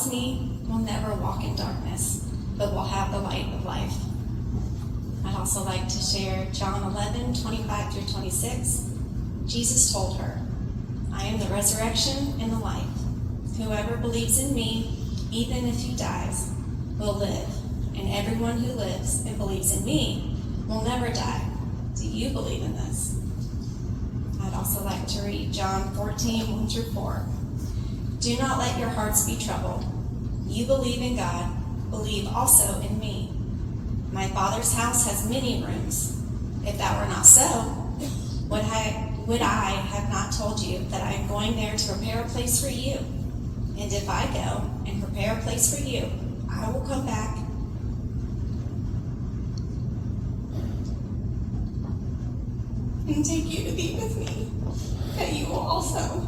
follows me will never walk in darkness, but will have the light of life. I'd also like to share John 11:25-26. Jesus told her, I am the resurrection and the life. Whoever believes in me, even if he dies, will live. And everyone who lives and believes in me will never die. Do you believe in this? I'd also like to read John 14:1-4. Do not let your hearts be troubled. You believe in God, believe also in me. My Father's house has many rooms. If that were not so, would I have not told you that I am going there to prepare a place for you? And if I go and prepare a place for you, I will come back and take you to be with me, that you will also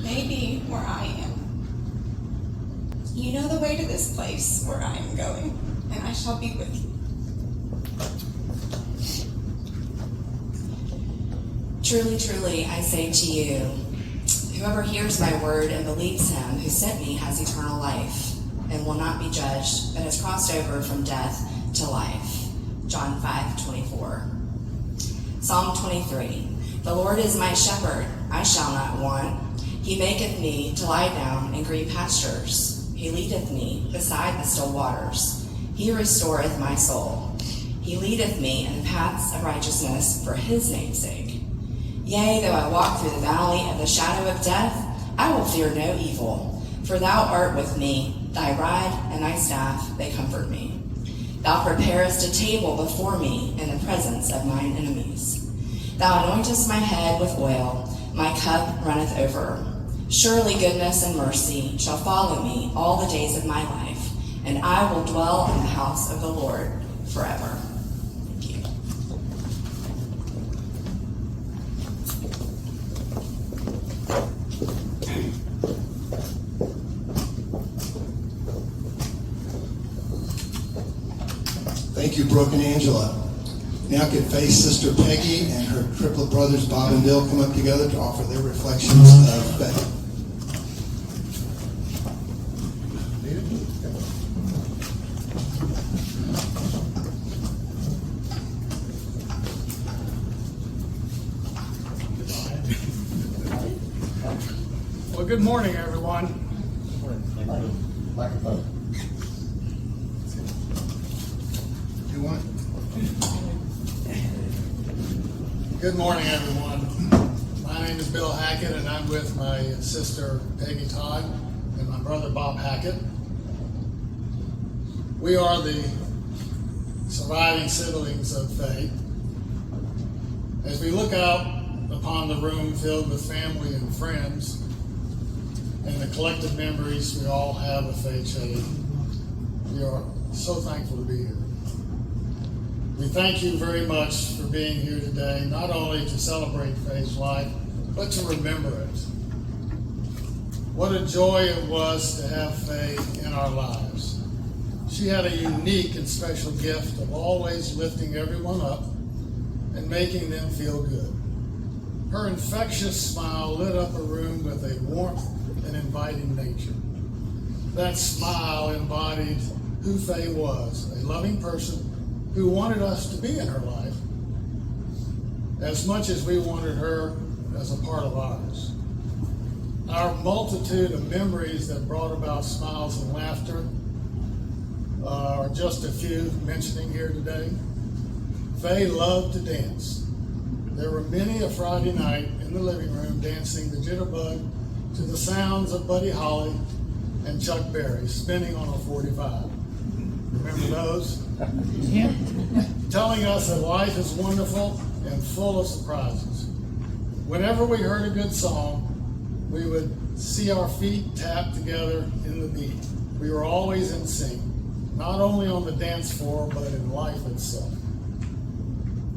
may be where I am. You know the way to this place where I am going, and I shall be with you. Truly, truly, I say to you, whoever hears my word and believes him who sent me has eternal life, and will not be judged, but has crossed over from death to life. John 5:24. Psalm 23. The Lord is my shepherd, I shall not want. He maketh me to lie down in green pastures. He leadeth me beside the still waters. He restoreth my soul. He leadeth me in paths of righteousness for his name's sake. Yea, though I walk through the valley of the shadow of death, I will fear no evil, for thou art with me. Thy rod and thy staff, they comfort me. Thou preparest a table before me in the presence of mine enemies. Thou anointest my head with oil, my cup runneth over. Surely goodness and mercy shall follow me all the days of my life, and I will dwell in the house of the Lord forever. Thank you. Thank you, Brooke and Angela. Now could Faye's sister Peggy and her triplet brothers Bob and Bill come up together to offer their reflections of faith. Well, good morning, everyone. Microphone. You want? Good morning, everyone. My name is Bill Hackett, and I'm with my sister Peggy Todd and my brother Bob Hackett. We are the surviving siblings of Faye. As we look out upon the room filled with family and friends and the collective memories we all have of Faye Chitty, we are so thankful to be here. We thank you very much for being here today, not only to celebrate Faye's life, but to remember it. What a joy it was to have Faye in our lives. She had a unique and special gift of always lifting everyone up and making them feel good. Her infectious smile lit up a room with a warmth and inviting nature. That smile embodied who Faye was, a loving person who wanted us to be in her life as much as we wanted her as a part of ours. Our multitude of memories that brought about smiles and laughter are just a few mentioning here today. Faye loved to dance. There were many a Friday night in the living room dancing the jitterbug to the sounds of Buddy Holly and Chuck Berry spinning on a 45. Remember those? Yeah. Telling us that life is wonderful and full of surprises. Whenever we heard a good song, we would see our feet tap together in the beat. We were always in sync, not only on the dance floor, but in life itself.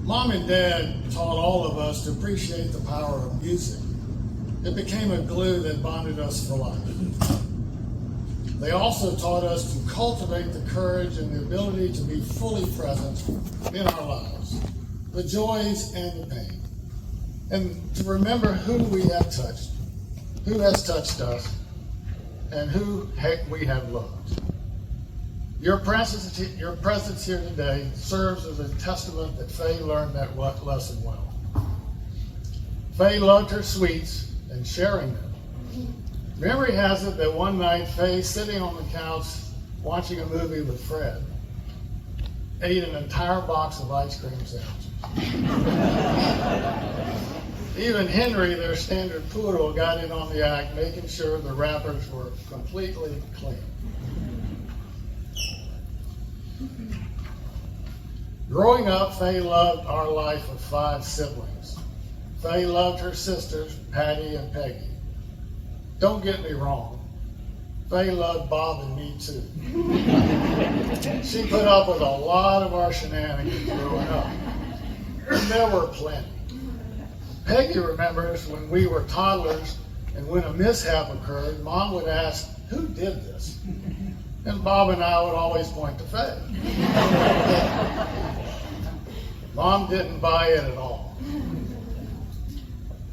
Mom and Dad taught all of us to appreciate the power of music. It became a glue that bonded us for life. They also taught us to cultivate the courage and the ability to be fully present in our lives, the joys and the pain, and to remember who we have touched, who has touched us, and who we have loved. Your presence here today serves as a testament that Faye learned that lesson well. Faye loved her sweets and sharing them. Memory has it that one night, Faye, sitting on the couch watching a movie with Fred, ate an entire box of ice cream sandwiches. Even Henry, their standard poodle, got in on the act, making sure the wrappers were completely clean. Growing up, Faye loved our life of 5 siblings. Faye loved her sisters, Patty and Peggy. Don't get me wrong, Faye loved Bob and me too. She put up with a lot of our shenanigans growing up. And there were plenty. Peggy remembers when we were toddlers and when a mishap occurred, Mom would ask, "Who did this?" And Bob and I would always point to Faye. Mom didn't buy it at all.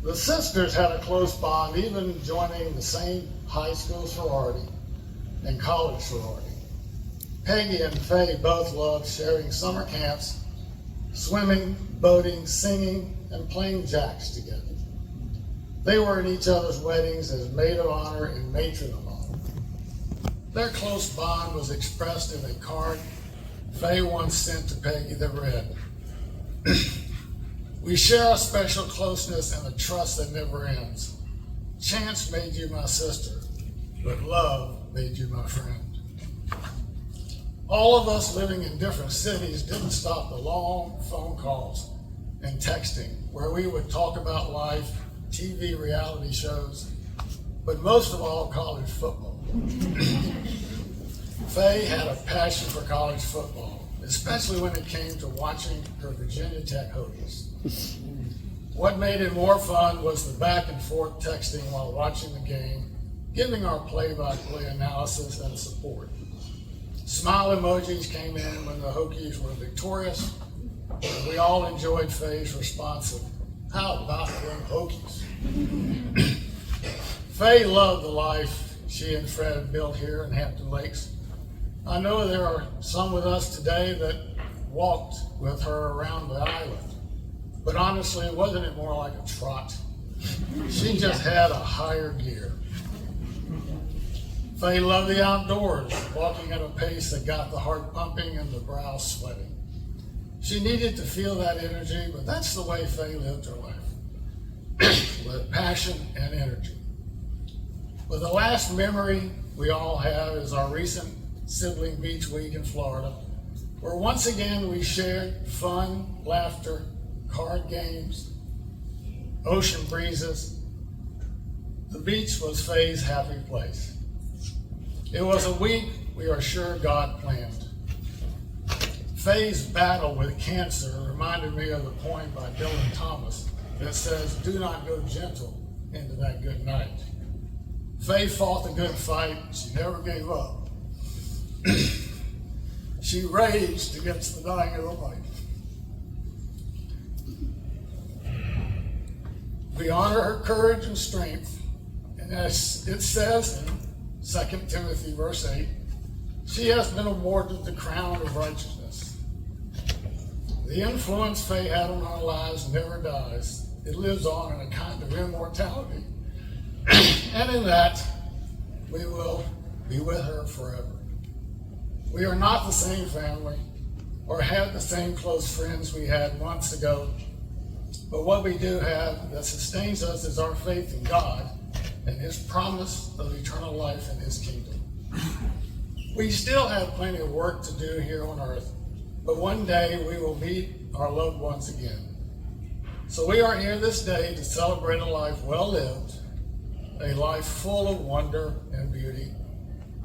The sisters had a close bond, even joining the same high school sorority and college sorority. Peggy and Faye both loved sharing summer camps, swimming, boating, singing, and playing jacks together. They were in each other's weddings as maid of honor and matron of honor. Their close bond was expressed in a card Faye once sent to Peggy that read, "We share a special closeness and a trust that never ends. Chance made you my sister, but love made you my friend." All of us living in different cities didn't stop the long phone calls and texting where we would talk about life, TV reality shows, but most of all, college football. Faye had a passion for college football, especially when it came to watching her Virginia Tech Hokies. What made it more fun was the back and forth texting while watching the game, giving our play-by-play analysis and support. Smile emojis came in when the Hokies were victorious, and we all enjoyed Faye's response of, "How about them Hokies?" Faye loved the life she and Fred built here in Hampton Lakes. I know there are some with us today that walked with her around the island. But honestly, wasn't it more like a trot? She just had a higher gear. Faye loved the outdoors, walking at a pace that got the heart pumping and the brow sweating. She needed to feel that energy, but that's the way Faye lived her life, with passion and energy. But the last memory we all have is our recent sibling beach week in Florida, where once again we shared fun, laughter, card games, ocean breezes. The beach was Faye's happy place. It was a week we are sure God planned. Faye's battle with cancer reminded me of the poem by Dylan Thomas that says, "Do not go gentle into that good night." Faye fought the good fight. She never gave up. She raged against the dying of the light. We honor her courage and strength, and as it says in 2 Timothy verse 8, she has been awarded the crown of righteousness. The influence Faye had on our lives never dies. It lives on in a kind of immortality. And in that, we will be with her forever. We are not the same family or have the same close friends we had months ago, but what we do have that sustains us is our faith in God and His promise of eternal life in His kingdom. We still have plenty of work to do here on earth, but one day we will meet our loved ones again. So we are here this day to celebrate a life well lived, a life full of wonder and beauty,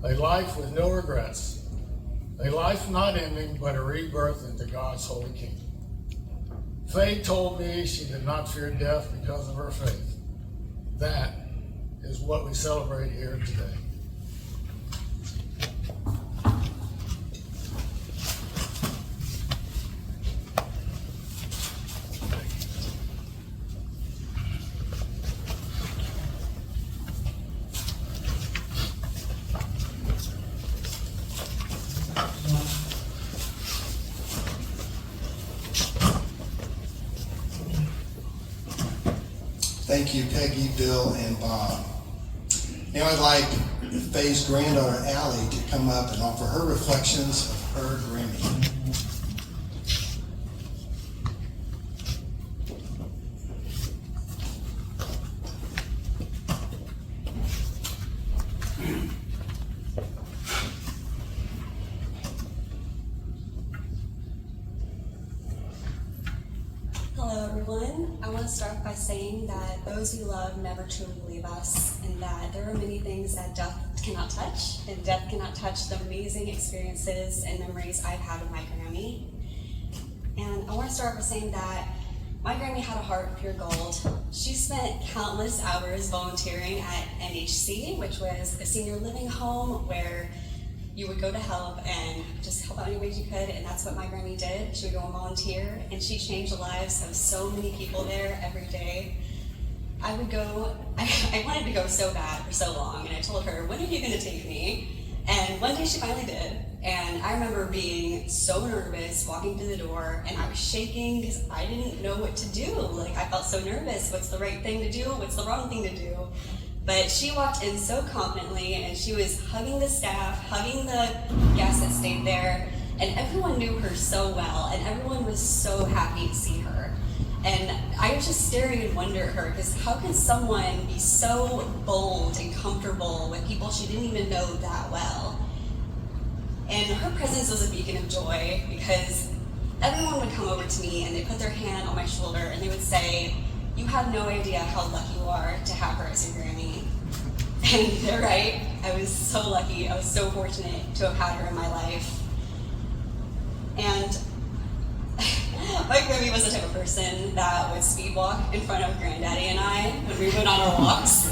a life with no regrets, a life not ending, but a rebirth into God's holy kingdom. Faye told me she did not fear death because of her faith. That is what we celebrate here today. Thank you, Peggy, Bill, and Bob. Now I'd like Faye's granddaughter, Allie, to come up and offer her reflections of her Grammy. Hello everyone. I want to start by saying that those we love never truly leave us, and that there are many things that death cannot touch, and death cannot touch the amazing experiences and memories I've had with my Grammy. And I want to start by saying that my Grammy had a heart of pure gold. She spent countless hours volunteering at NHC, which was a senior living home where you would go to help and just help out any ways you could, and that's what my Grammy did. She would go and volunteer, and she changed the lives of so many people there every day. I wanted to go so bad for so long, and I told her, when are you gonna take me? And one day she finally did, and I remember being so nervous walking through the door, and I was shaking because I didn't know what to do. Like, I felt so nervous. What's the right thing to do? What's the wrong thing to do? But she walked in so confidently, and she was hugging the staff, hugging the guests that stayed there, and everyone knew her so well, and everyone was so happy to see her. And I was just staring in wonder at her, because how can someone be so bold and comfortable with people she didn't even know that well? And her presence was a beacon of joy, because everyone would come over to me and they put their hand on my shoulder and they would say, "You have no idea how lucky you are to have her as your Grammy." And they're right. I was so lucky. I was so fortunate to have had her in my life. And my Grammy was the type of person that would speed walk in front of Granddaddy and I when we went on our walks.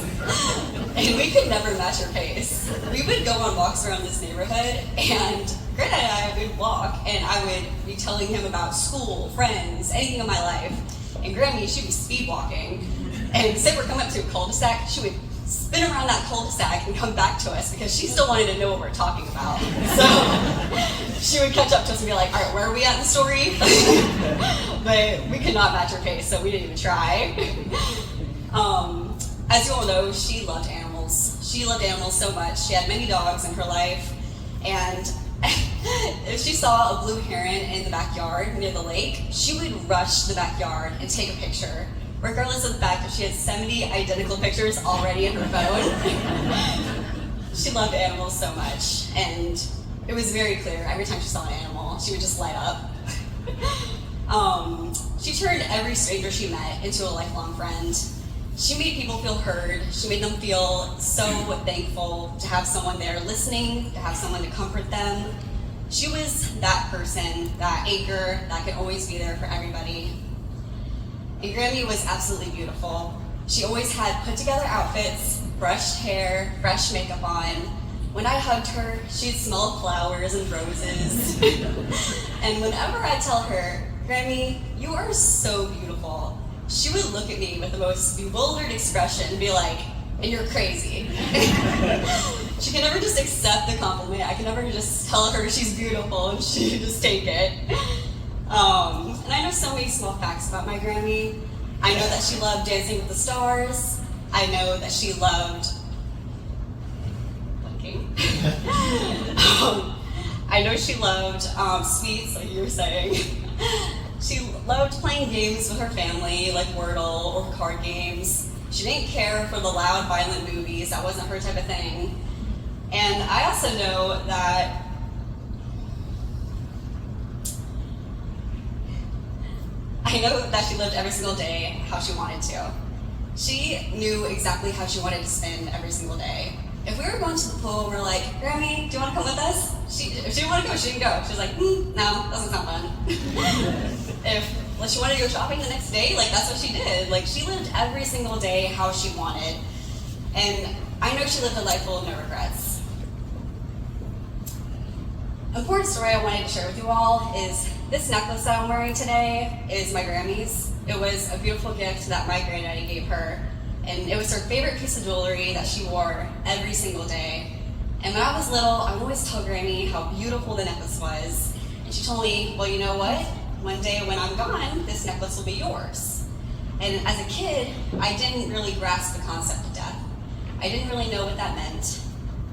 And we could never match her pace. We would go on walks around this neighborhood, and Granddaddy and I would walk, and I would be telling him about school, friends, anything in my life. And Grammy, she'd be speed walking. And say we're coming up to a cul-de-sac, she would spin around that cul-de-sac and come back to us because she still wanted to know what we're talking about. So she would catch up to us and be like, "All right, where are we at in the story?" But we could not match her pace, so we didn't even try. As you all know, she loved animals. She loved animals so much. She had many dogs in her life. And if she saw a blue heron in the backyard near the lake, she would rush the backyard and take a picture, regardless of the fact that she had 70 identical pictures already in her phone. She loved animals so much, and it was very clear every time she saw an animal, she would just light up. She turned every stranger she met into a lifelong friend. She made people feel heard. She made them feel so thankful to have someone there listening, to have someone to comfort them. She was that person, that anchor that could always be there for everybody. And Grammy was absolutely beautiful. She always had put together outfits, brushed hair, fresh makeup on. When I hugged her, she'd smell of flowers and roses. And whenever I tell her, "Grammy, you are so beautiful," she would look at me with the most bewildered expression and be like, "And you're crazy." She could never just accept the compliment. I could never just tell her she's beautiful and she'd just take it. And I know so many small facts about my Grammy. I know that she loved Dancing with the Stars. I know that she loved blinking. I know she loved sweets, like you were saying. She loved playing games with her family, like Wordle or card games. She didn't care for the loud, violent movies. That wasn't her type of thing. And I also know that she lived every single day how she wanted to. She knew exactly how she wanted to spend every single day. If we were going to the pool and we're like, "Grammy, do you want to come with us?" If she didn't want to go, she didn't go. She was like, "No, doesn't sound fun." If she wanted to go shopping the next day, like that's what she did. Like she lived every single day how she wanted. And I know she lived a life full of no regrets. An important story I wanted to share with you all is this necklace that I'm wearing today is my Grammy's. It was a beautiful gift that my granddaddy gave her. And it was her favorite piece of jewelry that she wore every single day. And when I was little, I would always tell Grammy how beautiful the necklace was. And she told me, "Well, you know what? One day when I'm gone, this necklace will be yours." And as a kid, I didn't really grasp the concept of death. I didn't really know what that meant.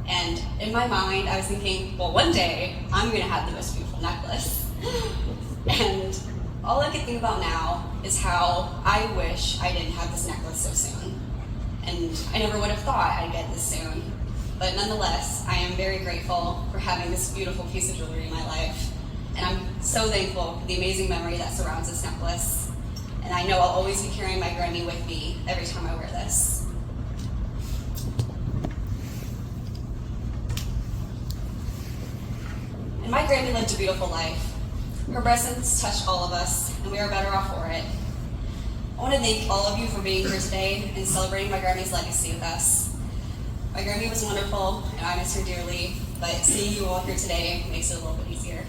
And in my mind, I was thinking, well, one day, I'm gonna have the most beautiful necklace. And all I can think about now is how I wish I didn't have this necklace so soon. And I never would have thought I'd get this soon. But nonetheless, I am very grateful for having this beautiful piece of jewelry in my life. And I'm so thankful for the amazing memory that surrounds this necklace. And I know I'll always be carrying my Grammy with me every time I wear this. And my Grammy lived a beautiful life. Her presence touched all of us, and we are better off for it. I want to thank all of you for being here today and celebrating my Grammy's legacy with us. My Grammy was wonderful, and I miss her dearly, but seeing you all here today makes it a little bit easier.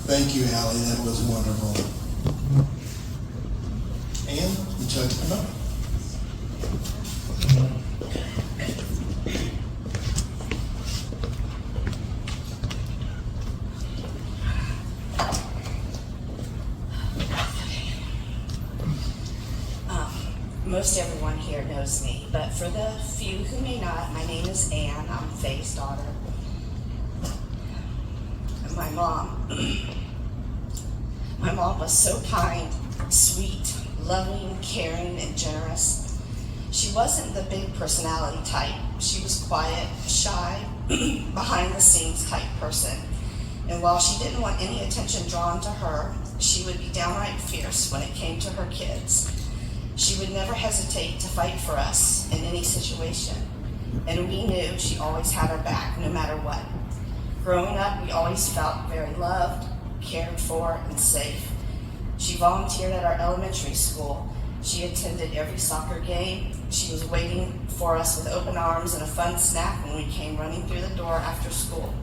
Thank you, Allie. That was wonderful. Anne, would you like to come up? Most everyone here knows me, but for the few who may not, my name is Anne. I'm Faye's daughter. And my mom was so kind, sweet, loving, caring, and generous. She wasn't the big personality type. She was quiet, shy, behind-the-scenes type person. And while she didn't want any attention drawn to her, she would be downright fierce when it came to her kids. She would never hesitate to fight for us in any situation. And we knew she always had our back, no matter what. Growing up, we always felt very loved, cared for, and safe. She volunteered at our elementary school. She attended every soccer game. She was waiting for us with open arms and a fun snack when we came running through the door after school.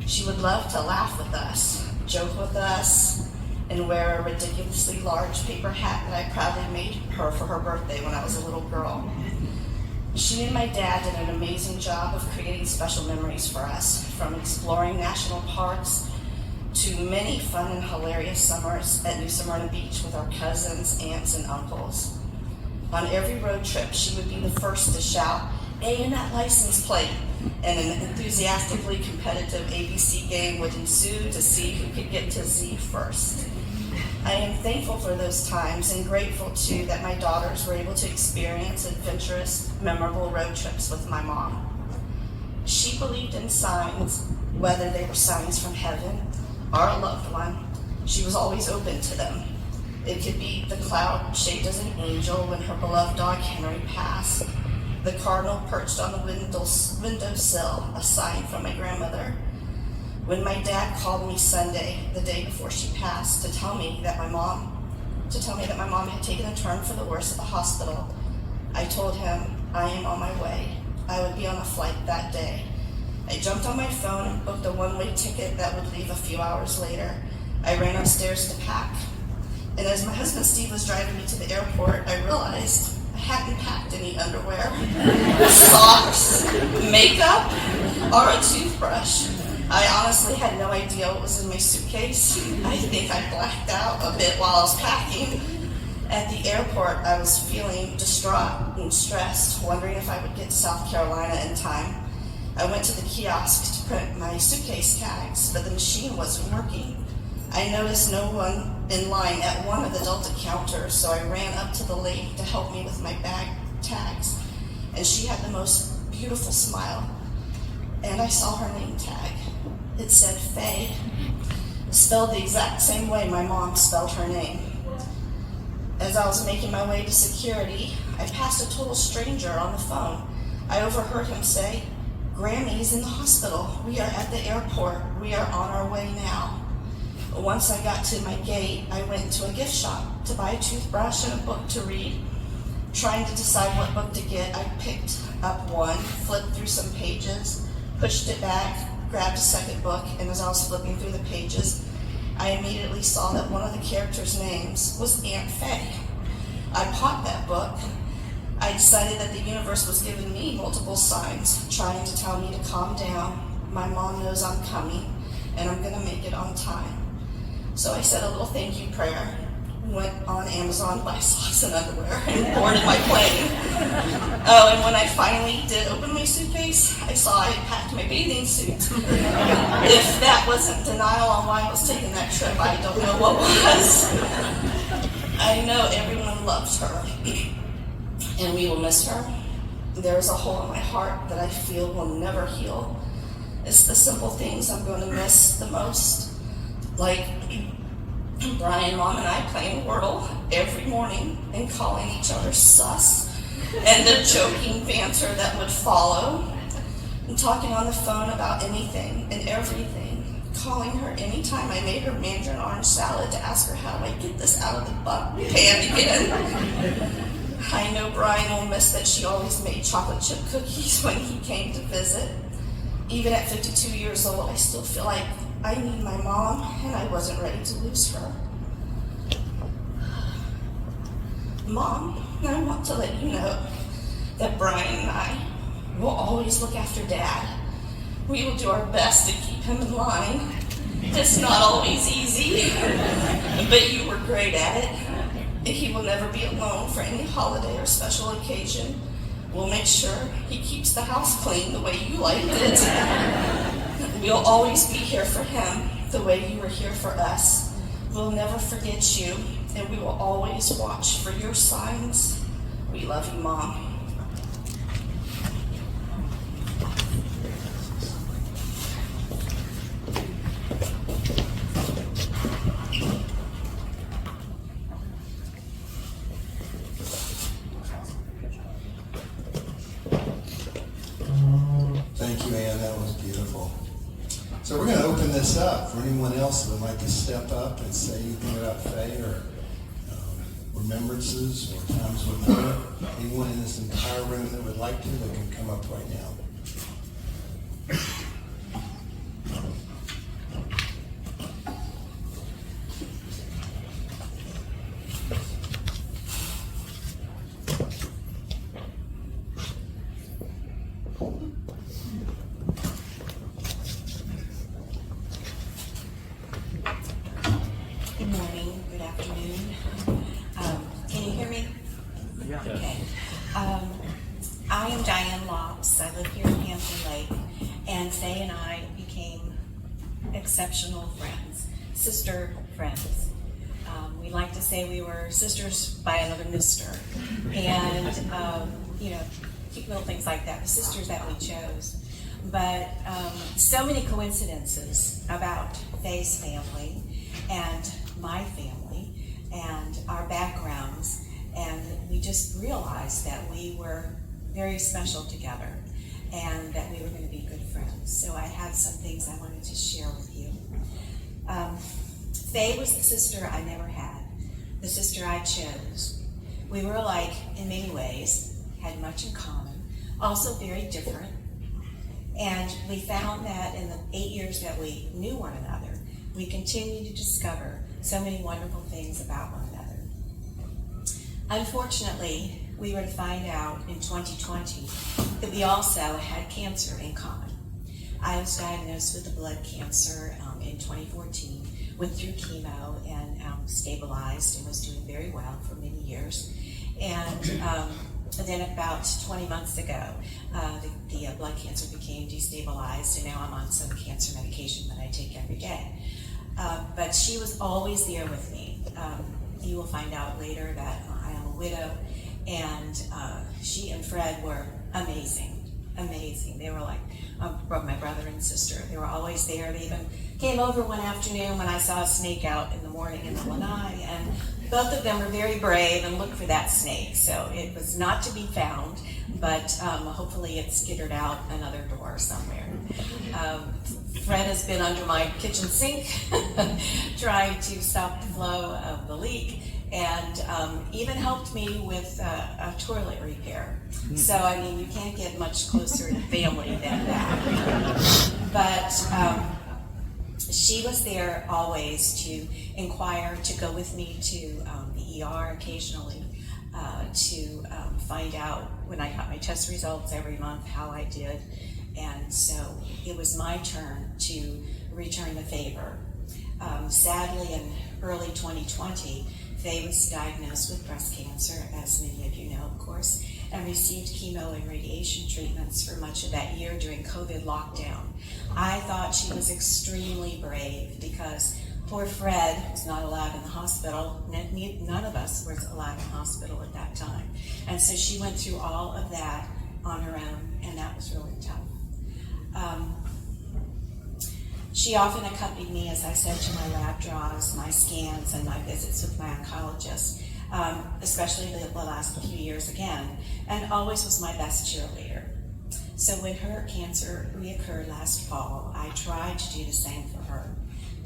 She would love to laugh with us, joke with us, and wear a ridiculously large paper hat that I proudly made her for her birthday when I was a little girl. She and my dad did an amazing job of creating special memories for us, from exploring national parks to many fun and hilarious summers at New Smyrna Beach with our cousins, aunts, and uncles. On every road trip, she would be the first to shout, "A in that license plate," and an enthusiastically competitive ABC game would ensue to see who could get to Z first. I am thankful for those times and grateful too that my daughters were able to experience adventurous, memorable road trips with my mom. She believed in signs, whether they were signs from heaven or a loved one. She was always open to them. It could be the cloud shaped as an angel when her beloved dog Henry passed, the cardinal perched on the windowsill, a sign from my grandmother. When my dad called me Sunday, the day before she passed, to tell me that my mom had taken a turn for the worse at the hospital, I told him I am on my way. I would be on a flight that day. I jumped on my phone and booked a one-way ticket that would leave a few hours later. I ran upstairs to pack. And as my husband Steve was driving me to the airport, I realized I hadn't packed any underwear, socks, makeup, or a toothbrush. I honestly had no idea what was in my suitcase. I think I blacked out a bit while I was packing. At the airport, I was feeling distraught and stressed, wondering if I would get to South Carolina in time. I went to the kiosk to print my suitcase tags, but the machine wasn't working. I noticed no one in line at one of the Delta counters, so I ran up to the lady to help me with my bag tags, and she had the most beautiful smile. And I saw her name tag. It said Faye, spelled the exact same way my mom spelled her name. As I was making my way to security, I passed a total stranger on the phone. I overheard him say, "Grammy's in the hospital. We are at the airport. We are on our way now." Once I got to my gate, I went to a gift shop to buy a toothbrush and a book to read. Trying to decide what book to get, I picked up one, flipped through some pages, pushed it back, grabbed a second book, and as I was flipping through the pages, I immediately saw that one of the characters' names was Aunt Faye. I popped that book. I decided that the universe was giving me multiple signs, trying to tell me to calm down. My mom knows I'm coming, and I'm gonna make it on time. So I said a little thank you prayer, went on Amazon to buy socks and underwear, and boarded my plane. Oh, and when I finally did open my suitcase, I saw I had packed my bathing suit. If that wasn't denial on why I was taking that trip, I don't know what was. I know everyone loves her, and we will miss her. There is a hole in my heart that I feel will never heal. It's the simple things I'm going to miss the most, like Brian, Mom, and I playing Wordle every morning and calling each other sus, and the joking banter that would follow, and talking on the phone about anything and everything, calling her anytime I made her mandarin orange salad to ask her how I get this out of the pan again. I know Brian will miss that she always made chocolate chip cookies when he came to visit. Even at 52 years old, I still feel like I need my mom, and I wasn't ready to lose her. Mom, I want to let you know that Brian and I will always look after Dad. We will do our best to keep him in line. It's not always easy, but you were great at it. He will never be alone for any holiday or special occasion. We'll make sure he keeps the house clean the way you liked it. We'll always be here for him the way you were here for us. We'll never forget you, and we will always watch for your signs. We love you, Mom. Thank you, Ann. That was beautiful. So we're going to open this up for anyone else that would like to step up and say anything about Faye or remembrances or times with her. Anyone in this entire room that would like to, they can come up right now. Good morning, good afternoon. Can you hear me? Yeah. Okay. I am Diane Lops. I live here in Hampton Lake, and Faye and I became exceptional friends, sister friends. We like to say we were sisters by another mister, and cute little things like that, the sisters that we chose. But so many coincidences about Faye's family and my family and our backgrounds, and we just realized that we were very special together and that we were going to be good friends. So I had some things I wanted to share with you. Faye was the sister I never had, the sister I chose. We were alike in many ways, had much in common, also very different. And we found that in the 8 years that we knew one another, we continued to discover so many wonderful things about one another. Unfortunately, we were to find out in 2020 that we also had cancer in common. I was diagnosed with a blood cancer in 2014, went through chemo and stabilized and was doing very well for many years. And then about 20 months ago, the blood cancer became destabilized, and now I'm on some cancer medication that I take every day. But she was always there with me. You will find out later that I am a widow, and she and Fred were amazing. They were like my brother and sister. They were always there. They even came over one afternoon when I saw a snake out in the morning in the lanai, and both of them were very brave and looked for that snake. So it was not to be found, but hopefully it skittered out another door somewhere. Fred has been under my kitchen sink trying to stop the flow of the leak, and even helped me with a toilet repair. So, I mean, you can't get much closer to family than that. But she was there always to inquire, to go with me to the ER occasionally, to find out when I got my test results every month how I did. And so it was my turn to return the favor. Sadly, in early 2020, Faye was diagnosed with breast cancer, as many of you know, of course, and received chemo and radiation treatments for much of that year during COVID lockdown. I thought she was extremely brave because poor Fred was not allowed in the hospital. None of us were allowed in the hospital at that time. And so she went through all of that on her own, and that was really tough. She often accompanied me, as I said, to my lab draws, my scans, and my visits with my oncologist, especially the last few years again, and always was my best cheerleader. So when her cancer reoccurred last fall, I tried to do the same for her,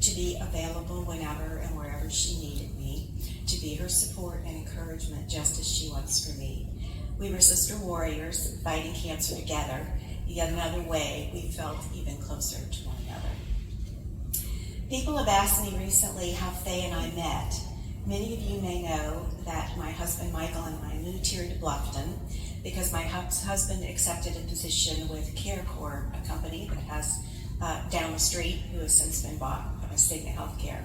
to be available whenever and wherever she needed me, to be her support and encouragement just as she was for me. We were sister warriors fighting cancer together. Yet another way we felt even closer to one another. People have asked me recently how Faye and I met. Many of you may know that my husband Michael and I moved here to Bluffton because my husband accepted a position with CareCorp, a company that has down the street, who has since been bought by Cigna Healthcare.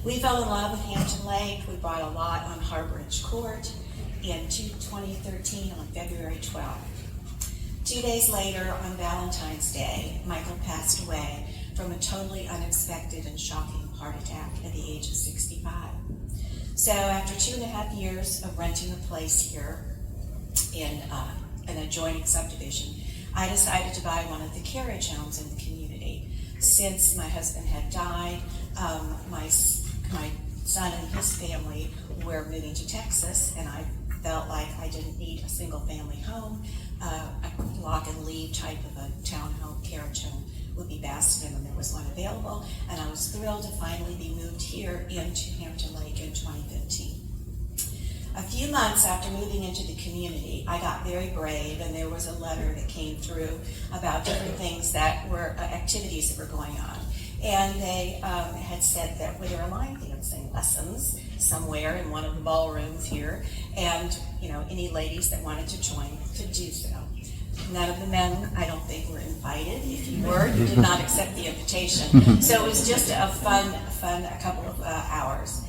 We fell in love with Hampton Lake. We bought a lot on Harboridge Court in 2013 on February 12th. 2 days later, on Valentine's Day, Michael passed away from a totally unexpected and shocking heart attack at the age of 65. So after 2.5 years of renting a place here in an adjoining subdivision, I decided to buy one of the carriage homes in the community. Since my husband had died, my son and his family were moving to Texas, and I felt like I didn't need a single family home. A lock and leave type of a townhome, carriage home would be best, and there was one available, and I was thrilled to finally be moved here into Hampton Lake in 2015. A few months after moving into the community, I got very brave, and there was a letter that came through about different things that were activities that were going on. And they had said that there were line dancing lessons somewhere in one of the ballrooms here, and any ladies that wanted to join could do so. None of the men, I don't think, were invited. If you were, you did not accept the invitation. So it was just a fun couple of hours.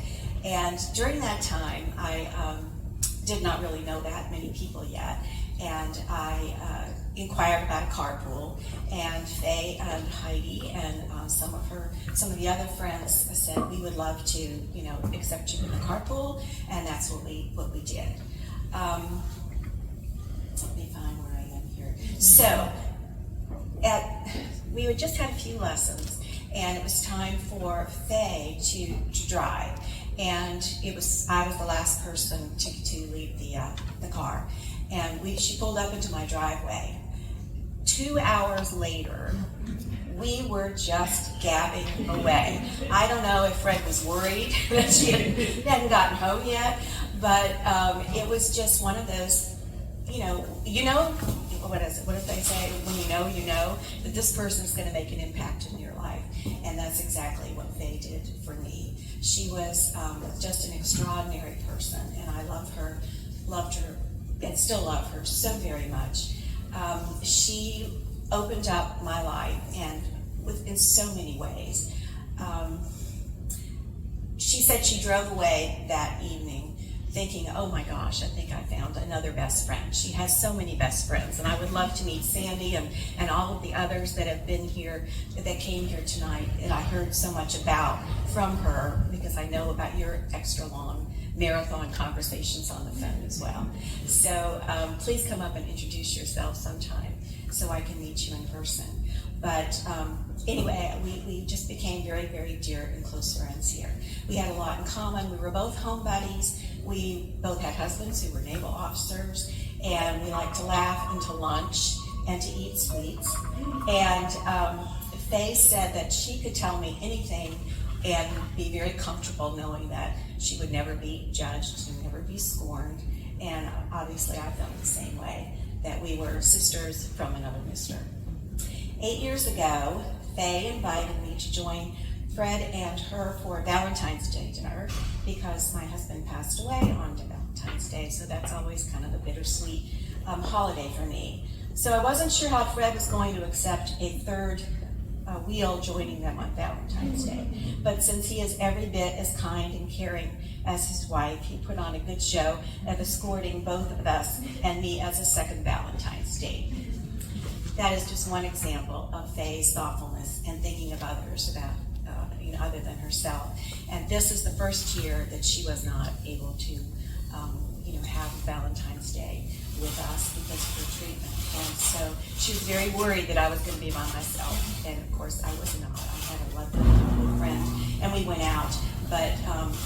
And during that time, I did not really know that many people yet, and I inquired about a carpool, and Faye and Heidi and some of the other friends said we would love to accept you in the carpool, and that's what we did. Let me find where I am here. So we had just had a few lessons, and it was time for Faye to drive, and I was the last person to leave the car, and she pulled up into my driveway. 2 hours later, we were just gabbing away. I don't know if Fred was worried that she hadn't gotten home yet, but it was just one of those, what is it? What if they say, when you know that this person's going to make an impact in your life? And that's exactly what Faye did for me. She was just an extraordinary person, and I loved her, and still love her so very much. She opened up my life, and in so many ways. She said she drove away that evening thinking, oh my gosh, I think I found another best friend. She has so many best friends, and I would love to meet Sandy and all of the others that have been here, that came here tonight, and I heard so much about from her, because I know about your extra long marathon conversations on the phone as well. So please come up and introduce yourself sometime so I can meet you in person. But anyway, we just became very, very dear and close friends here. We had a lot in common. We were both home buddies. We both had husbands who were naval officers, and we liked to laugh and to lunch and to eat sweets. And Faye said that she could tell me anything and be very comfortable knowing that she would never be judged and never be scorned. And obviously I felt the same way, that we were sisters from another mister. 8 years ago, Faye invited me to join Fred and her for Valentine's Day dinner because my husband passed away on Valentine's Day, so that's always kind of a bittersweet holiday for me. So I wasn't sure how Fred was going to accept a third wheel joining them on Valentine's Day. But since he is every bit as kind and caring as his wife, he put on a good show of escorting both of us and me as a second Valentine's date. That is just one example of Faye's thoughtfulness and thinking of others about, other than herself. And this is the first year that she was not able to, have Valentine's Day with us because of her treatment. And so she was very worried that I was going to be by myself. And of course I was not. I had a lovely friend and we went out, but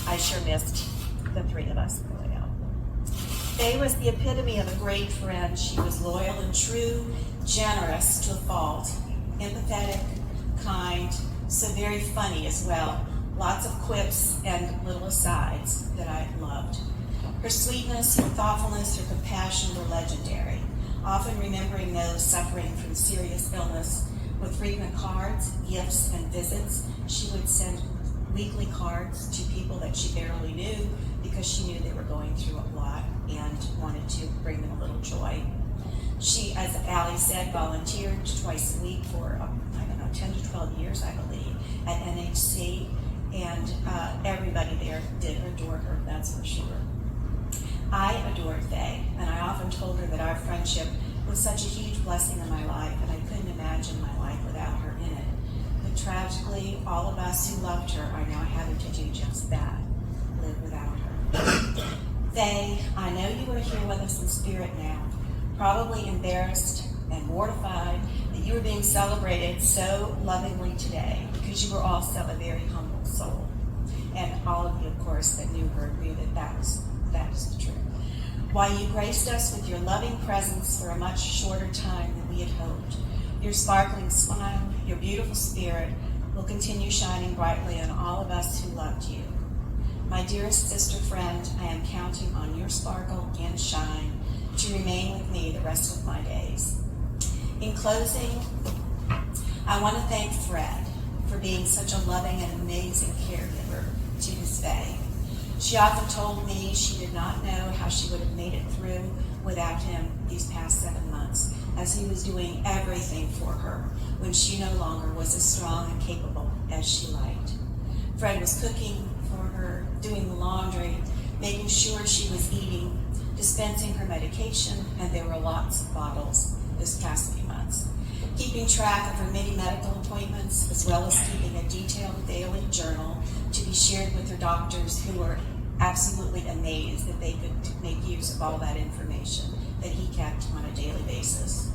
I sure missed the three of us going out. Faye was the epitome of a great friend. She was loyal and true, generous to a fault, empathetic, kind, so very funny as well. Lots of quips and little asides that I loved. Her sweetness, her thoughtfulness, her compassion were legendary, often remembering those suffering from serious illness. With frequent cards, gifts, and visits, she would send weekly cards to people that she barely knew because she knew they were going through a lot and wanted to bring them a little joy. She, as Allie said, volunteered twice a week for, 10 to 12 years, I believe, at NHC, and everybody there did adore her, that's for sure. I adored Faye, and I often told her that our friendship was such a huge blessing in my life, and I couldn't imagine my life without her in it. But tragically, all of us who loved her are now having to do just that, live without her. Faye, I know you are here with us in spirit now, probably embarrassed and mortified that you were being celebrated so lovingly today, because you were also a very humble soul. And all of you, of course, that knew her knew that that is the truth. Why you graced us with your loving presence for a much shorter time than we had hoped. Your sparkling smile, your beautiful spirit will continue shining brightly on all of us who loved you. My dearest sister friend, I am counting on your sparkle and shine to remain with me the rest of my days. In closing, I want to thank Fred for being such a loving and amazing caregiver to his Faye. She often told me she did not know how she would have made it through without him these past 7 months, as he was doing everything for her when she no longer was as strong and capable as she liked. Fred was cooking for her, doing the laundry, making sure she was eating, dispensing her medication, and there were lots of bottles this past few months. Keeping track of her many medical appointments, as well as keeping a detailed daily journal to be shared with her doctors, who were absolutely amazed that they could make use of all that information that he kept on a daily basis.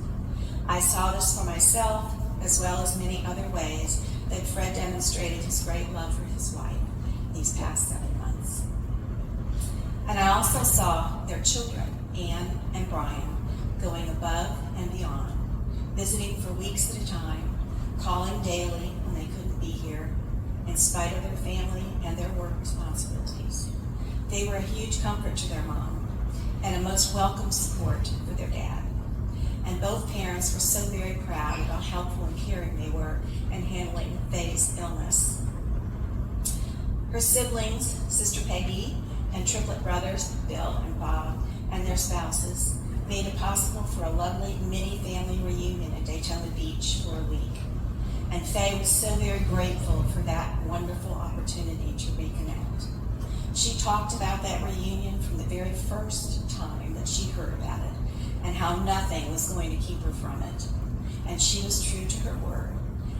I saw this for myself, as well as many other ways that Fred demonstrated his great love for his wife these past 7 months. And I also saw their children, Anne and Brian, going above and beyond, visiting for weeks at a time, calling daily when they couldn't be here, in spite of their family and their work responsibilities. They were a huge comfort to their mom and a most welcome support for their dad. And both parents were so very proud of how helpful and caring they were in handling Faye's illness. Her siblings, Sister Peggy, and triplet brothers, Bill and Bob, and their spouses, made it possible for a lovely mini-family reunion at Daytona Beach for a week. And Faye was so very grateful for that wonderful opportunity to reconnect. She talked about that reunion from the very first time that she heard about it, and how nothing was going to keep her from it. And she was true to her word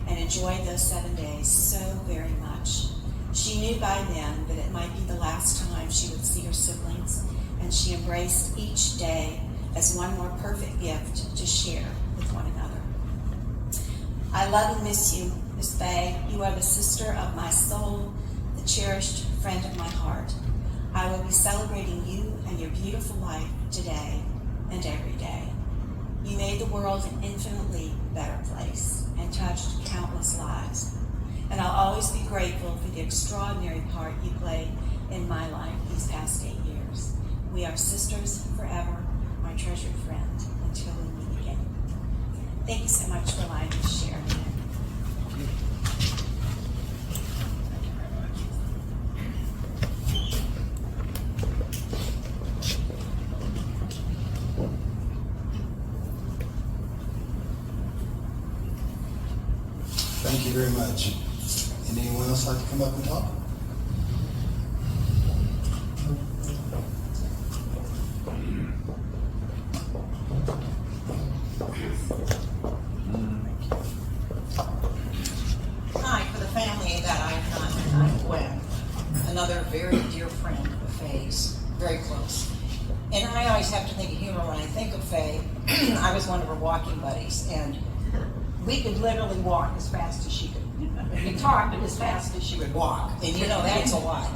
and enjoyed those 7 days so very much. She knew by then that it might be the last time she would see her siblings, and she embraced each day as one more perfect gift to share with one another. I love and miss you, Miss Faye. You are the sister of my soul, the cherished friend of my heart. I will be celebrating you and your beautiful life today and every day. You made the world an infinitely better place and touched countless lives. And I'll always be grateful for the extraordinary part you played in my life these past 8 years. We are sisters forever, my treasured friend, until we meet again. Thank you so much for allowing me to share. Thank you very much. And anyone else like to come up and talk? Hi, for the family that I've known, I'm Gwen, another very dear friend of Faye's, very close. And I always have to think of humor when I think of Faye. I was one of her walking buddies, and we could literally walk as fast as she could. We talked as fast as she would walk, and you know that's a lot.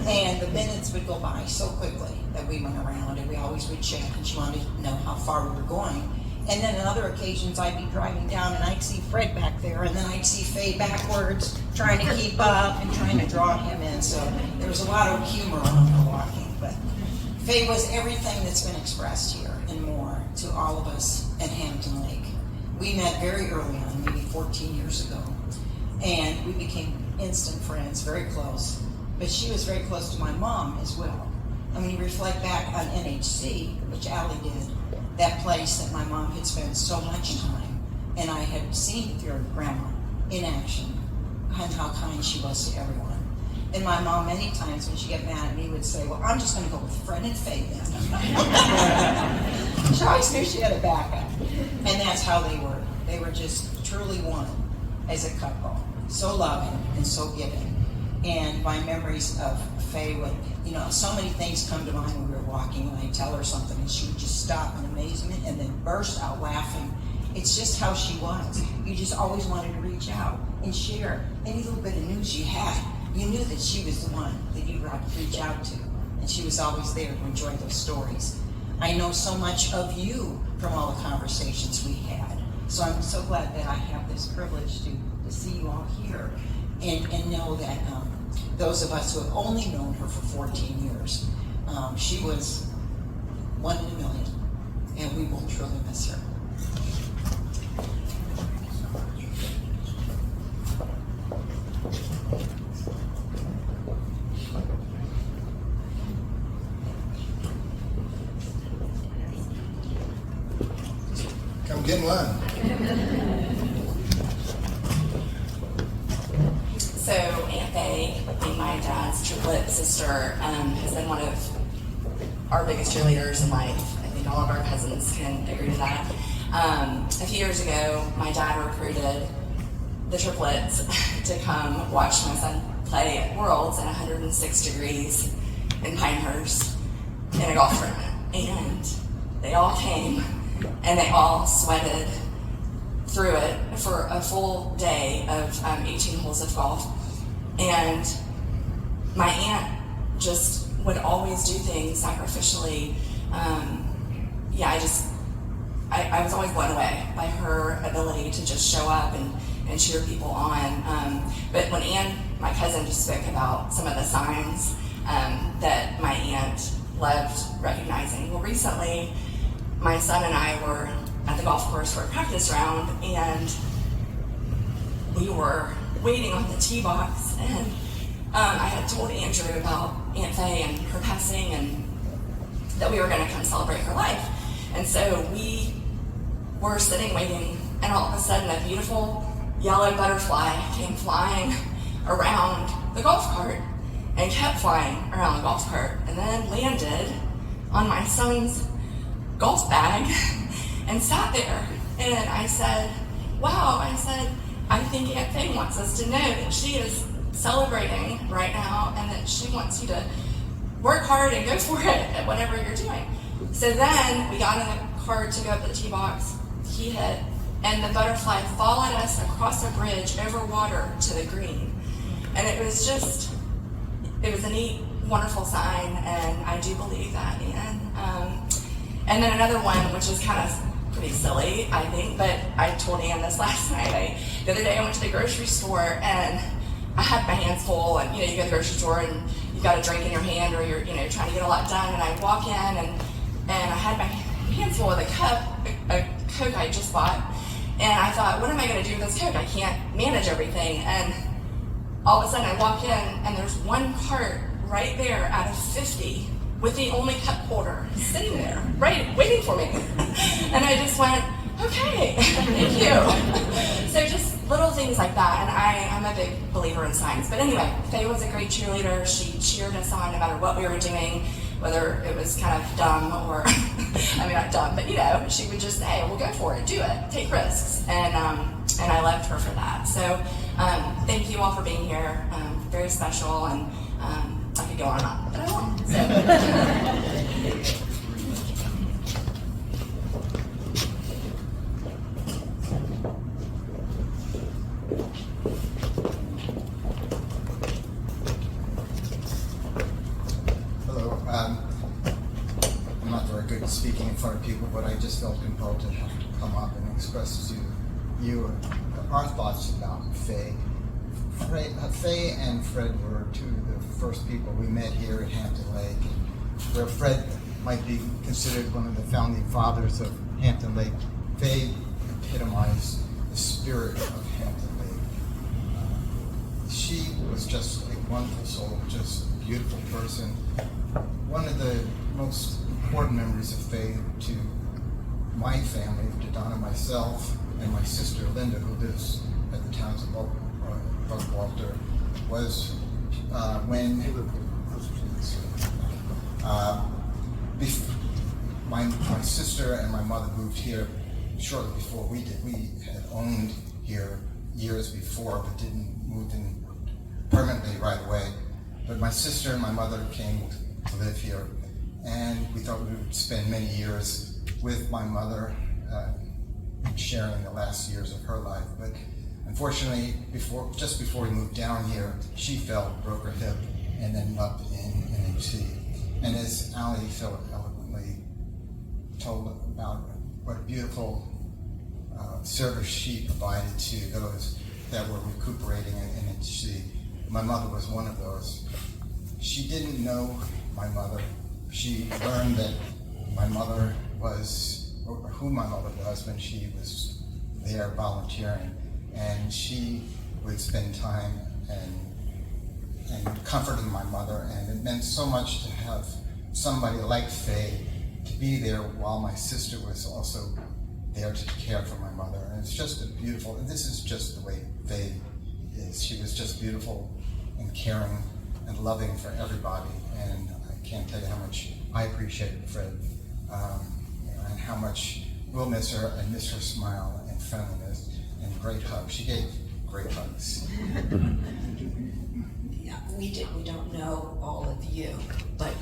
And the minutes would go by so quickly that we went around, and we always would check, and she wanted to know how far we were going. And then on other occasions, I'd be driving down, and I'd see Fred back there, and then I'd see Faye backwards, trying to keep up and trying to draw him in. So there was a lot of humor on her walking, but Faye was everything that's been expressed here and more to all of us at Hampton Lake. We met very early on, maybe 14 years ago, and we became instant friends, very close. But she was very close to my mom as well. And when you reflect back on NHC, which Allie did, that place that my mom had spent so much time, and I had seen your grandma in action, and how kind she was to everyone. And my mom, many times when she got mad at me, would say, well, I'm just going to go with Fred and Faye then. She always knew she had a backup. And that's how they were. They were just truly one as a couple. So loving and so giving. And my memories of Faye would, you know, so many things come to mind when we were walking, and I'd tell her something, and she would just stop in amazement and then burst out laughing. It's just how she was. You just always wanted to reach out and share any little bit of news you had. You knew that she was the one that you'd reach out to, and she was always there to enjoy those stories. I know so much of you from all the conversations we had, so I'm so glad that I have this privilege to see you all here and know that those of us who have only known her for 14 years, she was one in a million, and we will truly miss her. Come get in line. So Aunt Faye, being my dad's triplet sister, has been one of our biggest cheerleaders in life. I think all of our cousins can agree to that. A few years ago, my dad recruited the triplets to come watch my son play at Worlds at 106 degrees in Pinehurst in a golf tournament. And they all came, and they all sweated through it for a full day of 18 holes of golf. And my aunt just would always do things sacrificially. I was always blown away by her ability to just show up and cheer people on. But when Ann, my cousin, just spoke about some of the signs that my aunt loved recognizing. Well, recently, my son and I were at the golf course for a practice round, and we were waiting on the tee box, and I had told Andrew about Aunt Faye and her passing, and that we were going to come celebrate her life. And so we were sitting waiting, and all of a sudden a beautiful yellow butterfly came flying around the golf cart and kept flying around the golf cart, and then landed on my son's golf bag and sat there. And I said, wow, I think Aunt Faye wants us to know that she is celebrating right now, and that she wants you to work hard and go for it at whatever you're doing. So then we got in the cart to go up to the tee box. He hit, and the butterfly followed us across a bridge over water to the green. And it was a neat, wonderful sign, and I do believe that, Anne. And then another one, which is kind of pretty silly, I think, but I told Anne this last night. The other day I went to the grocery store, and I had my hands full, and you go to the grocery store and you got a drink in your hand, or you're trying to get a lot done. And I walk in and I had my hands full with a Coke I just bought, and I thought, what am I going to do with this Coke? I can't manage everything. And all of a sudden I walk in and there's one cart right there out of 50 with the only cup holder sitting there, right, waiting for me. And I just went, okay, thank you. So just little things like that, and I'm a big believer in signs. But anyway, Faye was a great cheerleader. She cheered us on no matter what we were doing, whether it was kind of dumb or, I mean, not dumb, but she would just say, well, go for it, do it, take risks. And I loved her for that. So thank you all for being here. Very special, and I could go on and on, but I won't. So. I'm not very good at speaking in front of people, but I just felt compelled to have to come up and express to you our thoughts about Faye. Faye and Fred were two of the first people we met here at Hampton Lake, where Fred might be considered one of the founding fathers of Hampton Lake. Faye epitomized the spirit of Hampton Lake. She was just a wonderful soul, just a beautiful person. One of the most important memories of Faye to my family, to Don and myself, and my sister Linda, who lives at the towns of Buckwalter, was when my sister and my mother moved here shortly before we did. We had owned here years before, but didn't move in permanently right away. But my sister and my mother came to live here, and we thought we would spend many years with my mother, sharing the last years of her life. But unfortunately, just before we moved down here, she fell, broke her hip, and ended up in NHC. And as Allie so eloquently told about what a beautiful service she provided to those that were recuperating in NHC, my mother was one of those. She didn't know my mother. She learned that my mother was, or who my mother was, when she was there volunteering. And she would spend time and comforting my mother, and it meant so much to have somebody like Faye to be there while my sister was also there to care for my mother. And it's just a beautiful, and this is just the way Faye is. She was just beautiful and caring and loving for everybody, and I can't tell you how much I appreciated Fred, and how much we'll miss her, and miss her smile and friendliness and great hugs. She gave great hugs. Yeah, we don't know all of you, but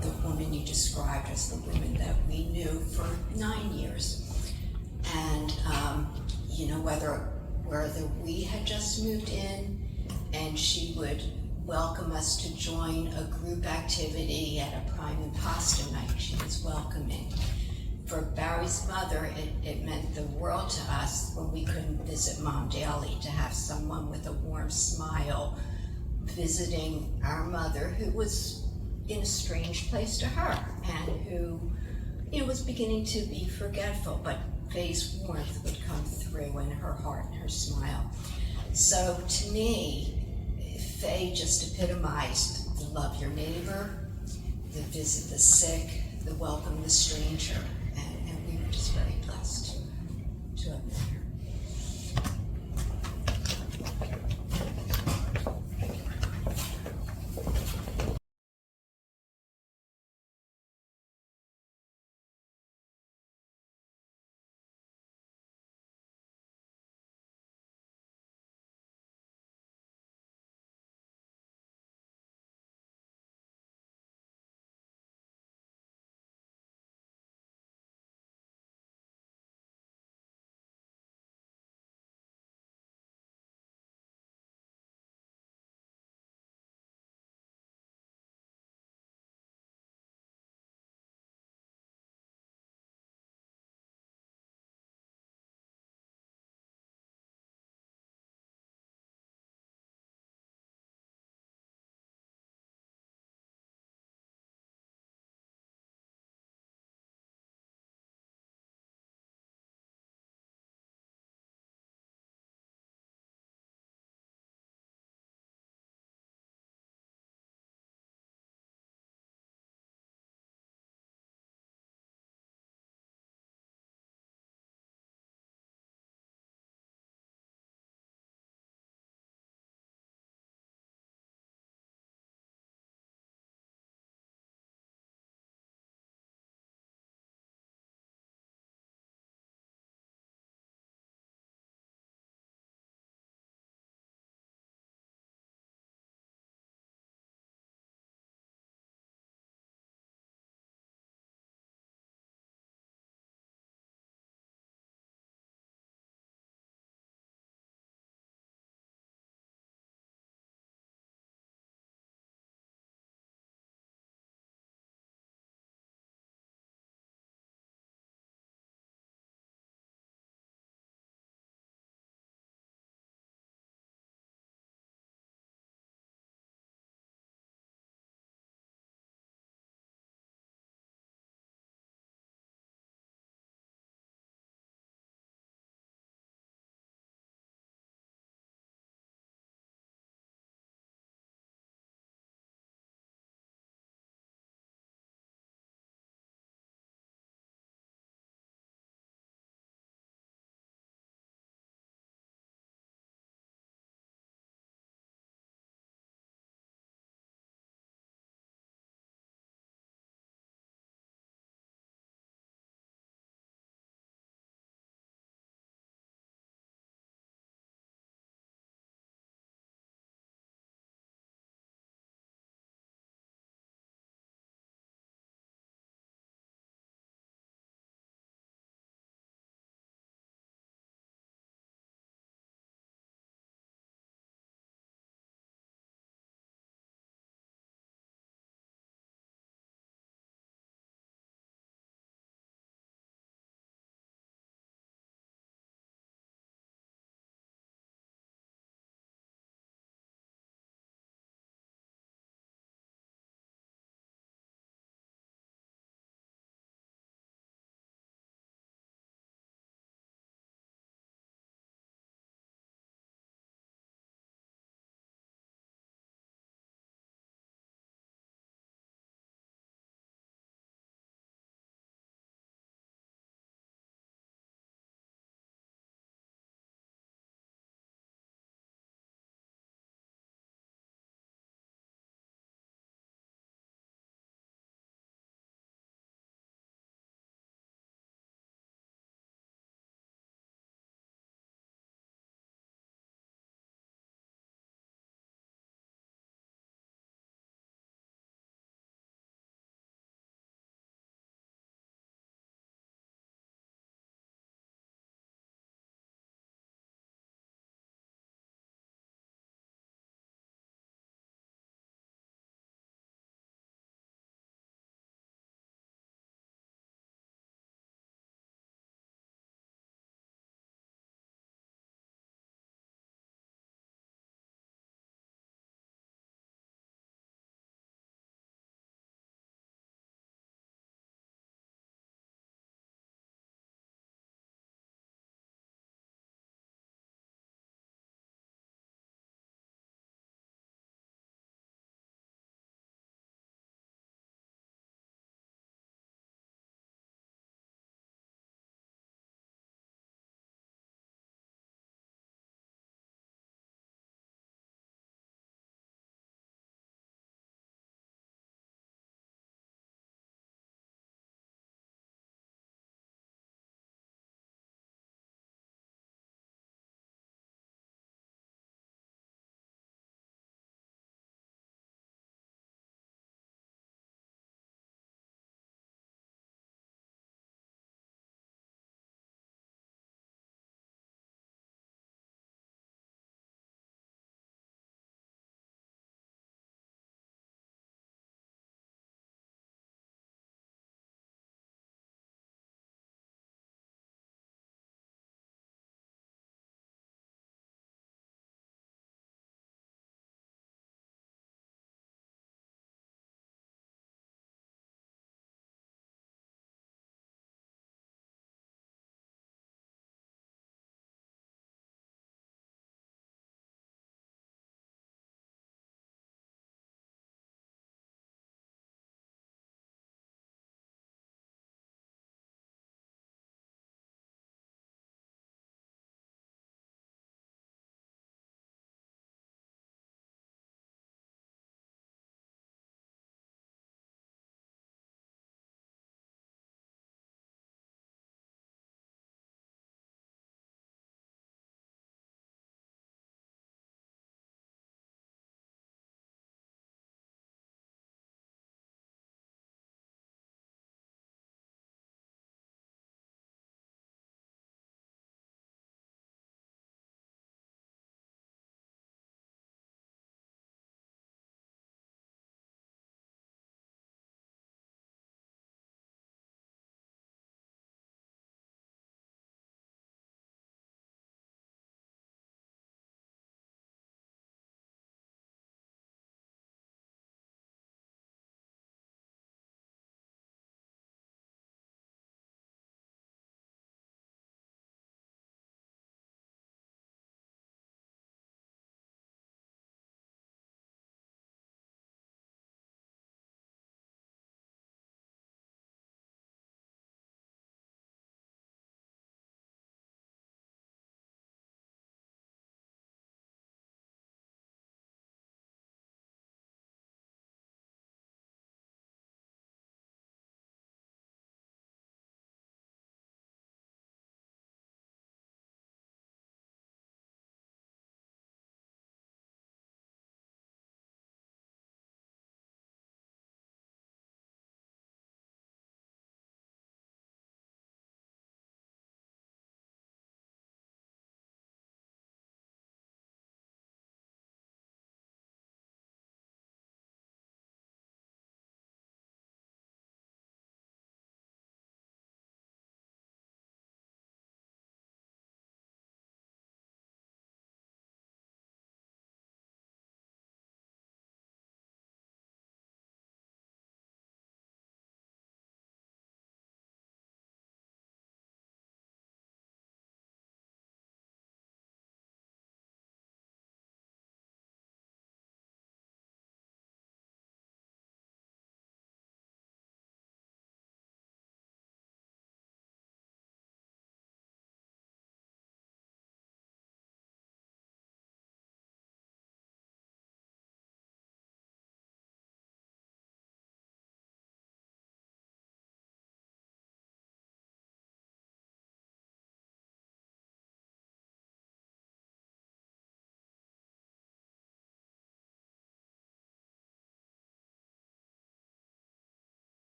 the woman you described as the woman that we knew for 9 years. And whether we had just moved in and she would welcome us to join a group activity at a prime and pasta night, she was welcoming. For Barry's mother, it meant the world to us when we couldn't visit Mom daily, to have someone with a warm smile visiting our mother, who was in a strange place to her and who was beginning to be forgetful, but Faye's warmth would come through in her heart and her smile. So to me, Faye just epitomized the love your neighbor, the visit the sick, the welcome the stranger, and we were just very blessed to have met her.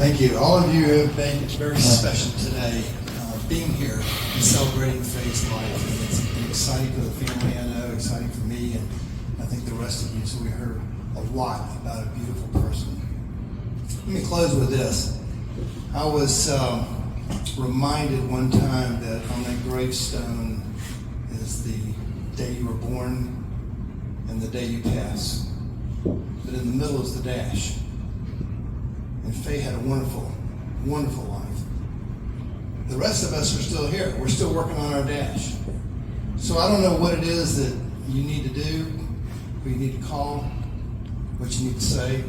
Thank you. All of you have made it very special today, being here and celebrating Faye's life. And it's been exciting for the family, I know, exciting for me, and I think the rest of you. So we heard a lot about a beautiful person. Let me close with this. I was reminded one time that on that gravestone is the day you were born and the day you pass. But in the middle is the dash. And Faye had a wonderful, wonderful life. The rest of us are still here. We're still working on our dash. So I don't know what it is that you need to do, who you need to call, what you need to say,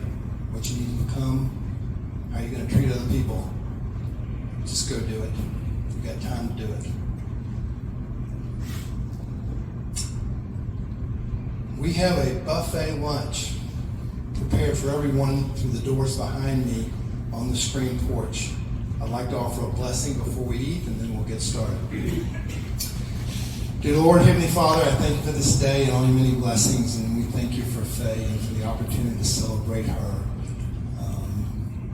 what you need to become, how you're going to treat other people. Just go do it. You've got time to do it. We have a buffet lunch prepared for everyone through the doors behind me on the screen porch. I'd like to offer a blessing before we eat, and then we'll get started. Dear Lord, Heavenly Father, I thank you for this day and all your many blessings, and we thank you for Faye and for the opportunity to celebrate her.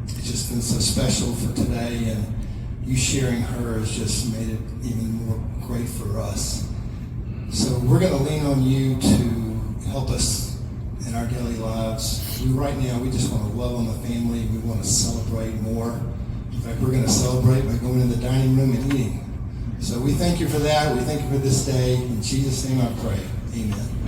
It's just been so special for today, and you sharing her has just made it even more great for us. So we're going to lean on you to help us in our daily lives. Right now, we just want to love on the family. We want to celebrate more. In fact, we're going to celebrate by going in the dining room and eating. So we thank you for that. We thank you for this day. In Jesus' name I pray. Amen.